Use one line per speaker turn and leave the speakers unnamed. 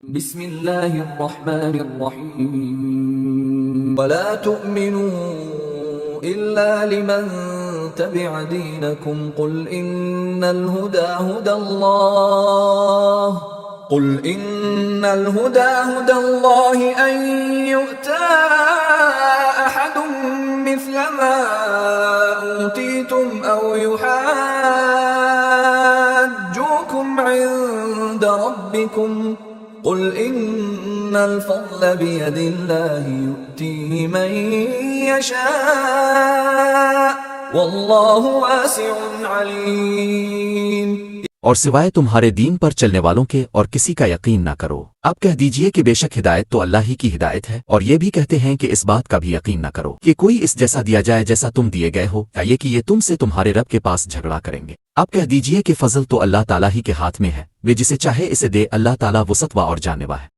बिस्मिल्लाहिर्रहमानिर्रहीम वला तुअमिनू इल्ला लिमन तबिअ दीनकुम कुल इन्नल हुदा हुदल्लाहि अन यु'ता अहदुम मिस्ल मा ऊतीतुम औ युहाज्जुकुम इन्द रब्बिकुम कुल इन्नल फ़ज़्ल बियदिल्लाहि यु'तीहि मन यशा' वल्लाहु वासिउन अलीम।
और सिवाय तुम्हारे दीन पर चलने वालों के और किसी का यकीन ना करो। अब कह दीजिए कि बेशक हिदायत तो अल्लाह ही की हिदायत है, और ये भी कहते हैं कि इस बात का भी यकीन ना करो कि कोई इस जैसा दिया जाए जैसा तुम दिए गए हो, या ये कि ये तुमसे तुम्हारे रब के पास झगड़ा करेंगे। अब कह दीजिए कि फजल तो अल्लाह ताला ही के हाथ में है, वे जिसे चाहे इसे दे, अल्लाह ताला वुसअत वा और जाननेवा है।